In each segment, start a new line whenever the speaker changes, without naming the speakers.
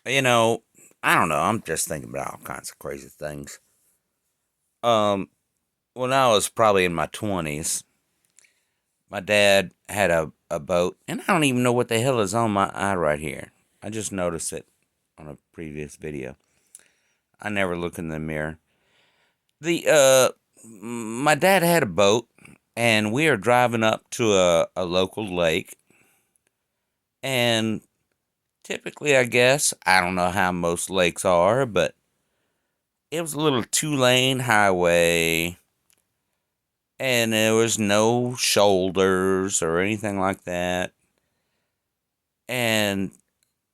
You know, I don't know. I'm just thinking about all kinds of crazy things. Um, when I was probably in my 20s, my dad had a boat, and I don't even know what the hell is on my eye right here. I just noticed it on a previous video. I never look in the mirror. My dad had a boat, and we are driving up to a local lake, and typically, I guess, I don't know how most lakes are, but it was a little 2-lane highway, and there was no shoulders or anything like that. And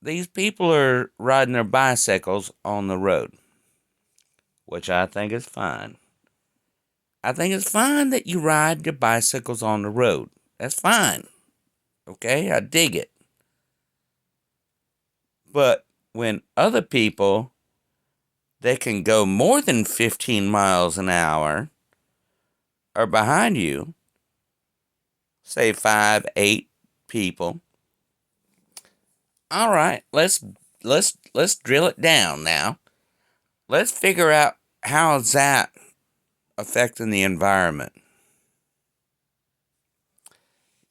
these people are riding their bicycles on the road, which I think is fine. I think it's fine that you ride your bicycles on the road. That's fine. Okay, I dig it. But when other people that can go more than 15 miles an hour are behind you, say 5, 8 people, all right, let's drill it down now. Let's figure out how is that affecting the environment.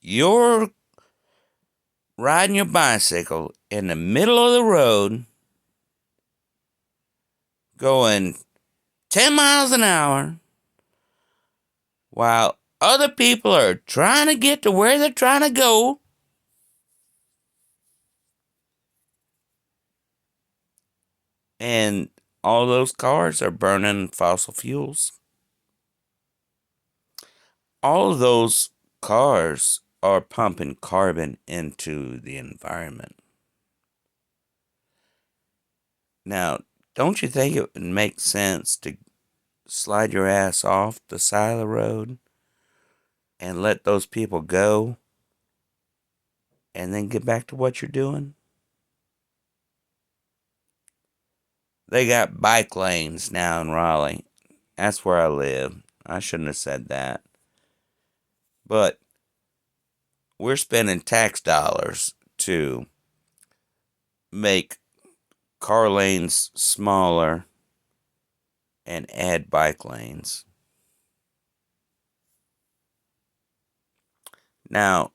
You're riding your bicycle in the middle of the road, going 10 miles an hour, while other people are trying to get to where they're trying to go. And all those cars are burning fossil fuels. All of those cars are pumping carbon into the environment. Now, don't you think it would make sense to slide your ass off the side of the road and let those people go and then get back to what you're doing? They got bike lanes now in Raleigh. That's where I live. I shouldn't have said that. But we're spending tax dollars to make car lanes smaller and add bike lanes. Now,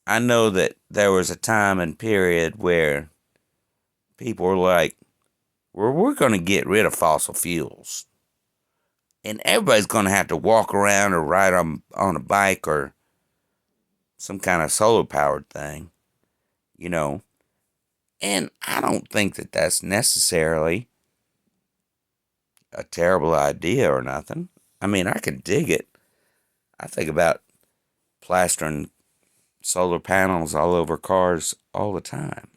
I know that there was a time and period where people were like, well, we're going to get rid of fossil fuels. And everybody's going to have to walk around or ride on a bike or some kind of solar powered thing, you know. And I don't think that that's necessarily a terrible idea or nothing. I mean, I can dig it. I think about plastering solar panels all over cars all the time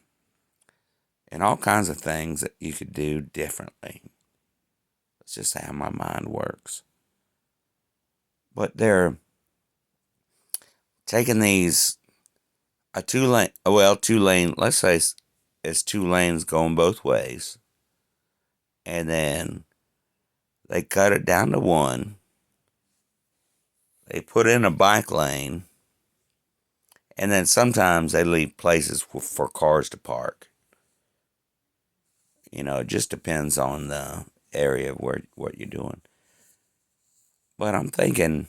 and all kinds of things that you could do differently. It's just how my mind works. But they're taking these a 2-lane, let's say it's 2 lanes going both ways, and then they cut it down to one. They put in a bike lane, and then sometimes they leave places for cars to park. You know, it just depends on the area of what you're doing. But I'm thinking,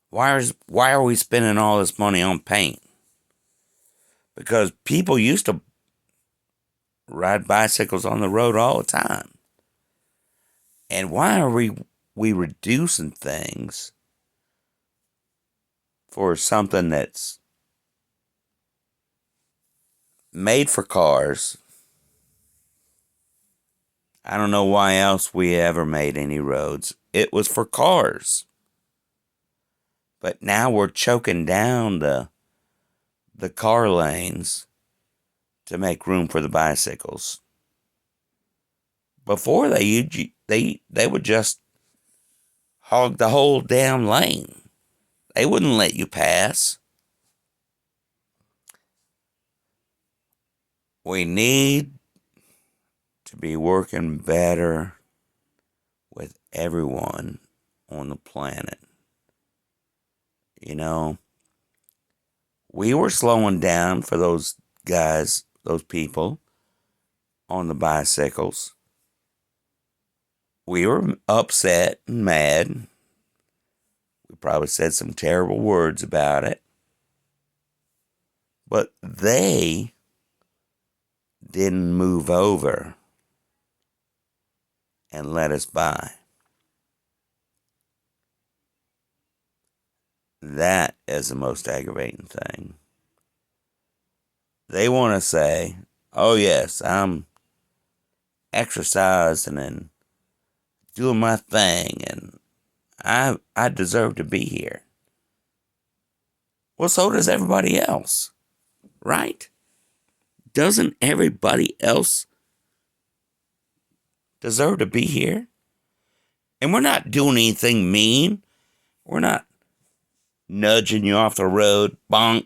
why are we spending all this money on paint? Because people used to ride bicycles on the road all the time. And why are we reducing things for something that's made for cars? I don't know why else we ever made any roads. It was for cars. But now we're choking down the car lanes to make room for the bicycles. Before they would just hog the whole damn lane. They wouldn't let you pass. We need to be working better with everyone on the planet. You know, we were slowing down for those guys, those people on the bicycles. We were upset and mad. We probably said some terrible words about it. But they didn't move over and let us by. That is the most aggravating thing. They want to say, oh, yes, I'm exercising and doing my thing, and I deserve to be here. Well, so does everybody else, right? Doesn't everybody else deserve to be here? And we're not doing anything mean. We're not nudging you off the road, bonk.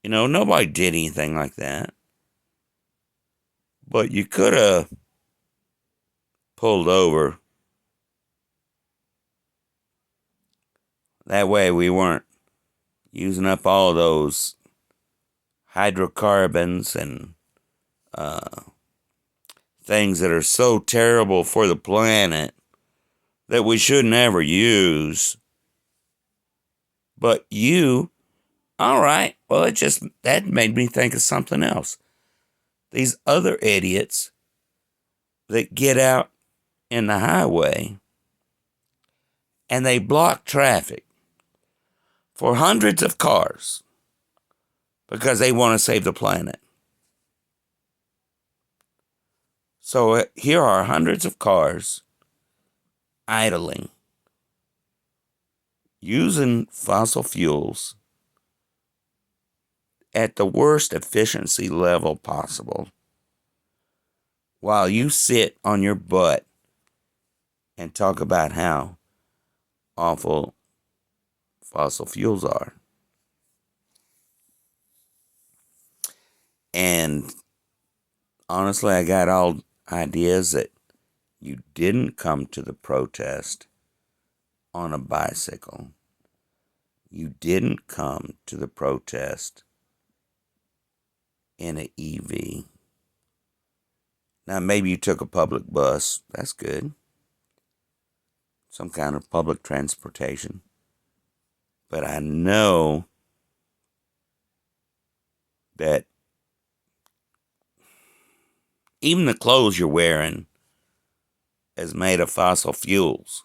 You know, nobody did anything like that. But you could have pulled over. That way we weren't using up all those hydrocarbons and things that are so terrible for the planet that we should never use. But all right, well, that made me think of something else. These other idiots that get out in the highway and they block traffic for hundreds of cars because they want to save the planet. So here are hundreds of cars idling, using fossil fuels at the worst efficiency level possible, while you sit on your butt and talk about how awful fossil fuels are. And honestly, I got all ideas that you didn't come to the protest on a bicycle. You didn't come to the protest in an EV. Now, maybe you took a public bus. That's good. Some kind of public transportation. But I know that even the clothes you're wearing is made of fossil fuels.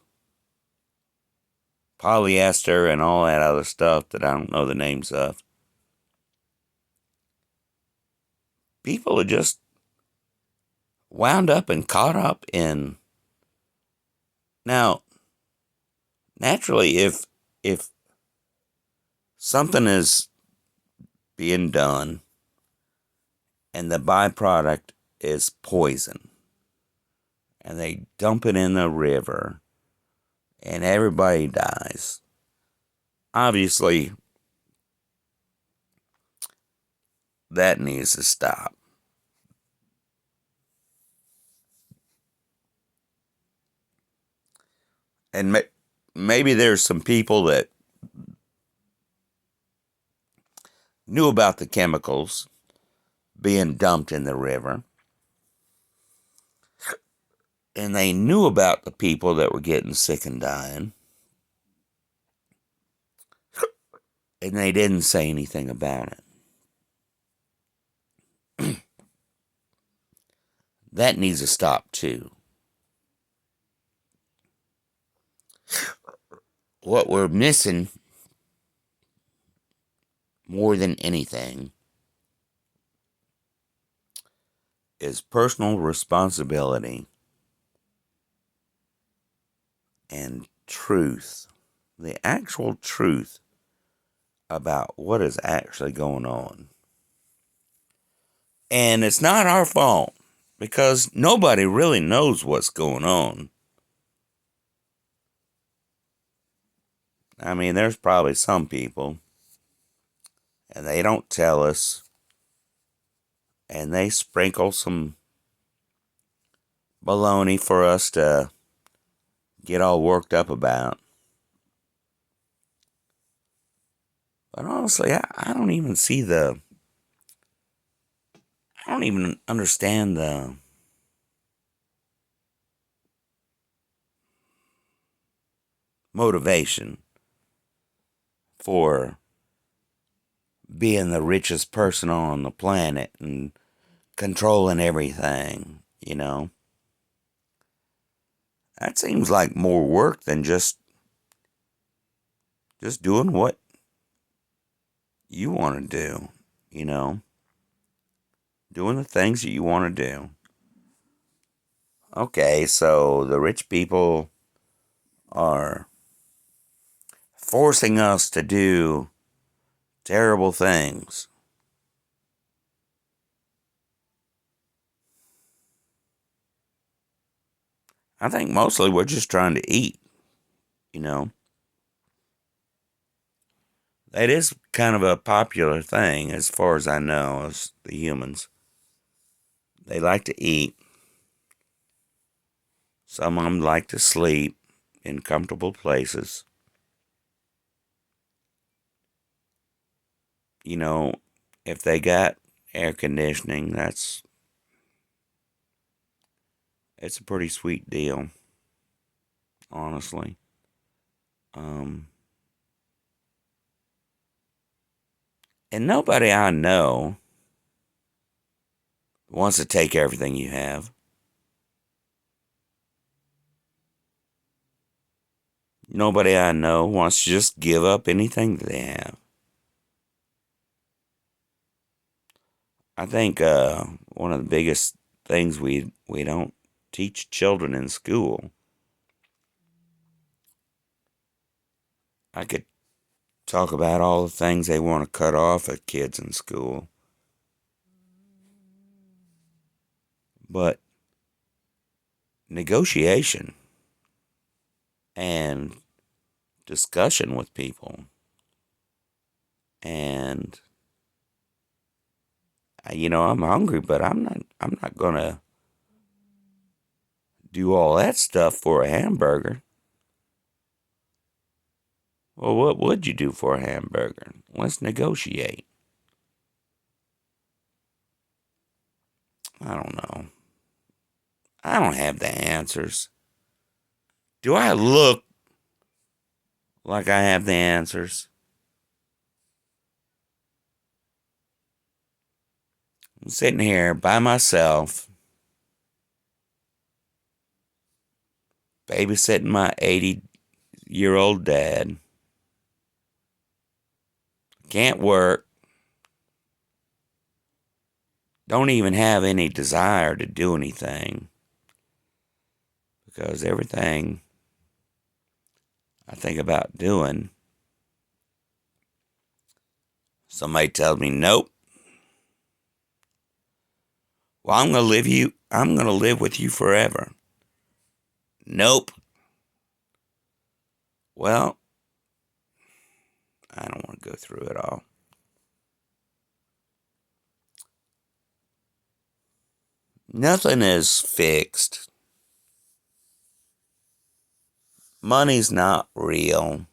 Polyester and all that other stuff that I don't know the names of. People are just wound up and caught up in. Now, naturally, if something is being done and the byproduct is poison and they dump it in the river and everybody dies, obviously that needs to stop. And maybe there's some people that knew about the chemicals being dumped in the river, and they knew about the people that were getting sick and dying, and they didn't say anything about it. That needs to stop too. What we're missing more than anything is personal responsibility and truth. The actual truth about what is actually going on. And it's not our fault because nobody really knows what's going on. I mean, there's probably some people, and they don't tell us, and they sprinkle some baloney for us to get all worked up about. But honestly, I don't even see I don't even understand the motivation for being the richest person on the planet and controlling everything, you know? That seems like more work than just doing what you want to do, you know? Doing the things that you want to do. Okay, so the rich people are forcing us to do terrible things. I think mostly we're just trying to eat, you know? That is kind of a popular thing, as far as I know, as the humans. They like to eat. Some of them like to sleep in comfortable places. You know, if they got air conditioning, it's a pretty sweet deal, honestly. Um, and nobody I know wants to take everything you have. Nobody I know wants to just give up anything that they have. I think one of the biggest things we don't teach children in school. I could talk about all the things they want to cut off of kids in school, but negotiation and discussion with people, and I'm hungry, but I'm not gonna do all that stuff for a hamburger. Well, what would you do for a hamburger? Let's negotiate. I don't know. I don't have the answers. Do I look like I have the answers? I'm sitting here by myself, babysitting my 80-year-old dad. Can't work. Don't even have any desire to do anything, because everything I think about doing, somebody tells me, nope. Well, I'm gonna live with you forever. Nope. Well, I don't want to go through it all. Nothing is fixed. Money's not real.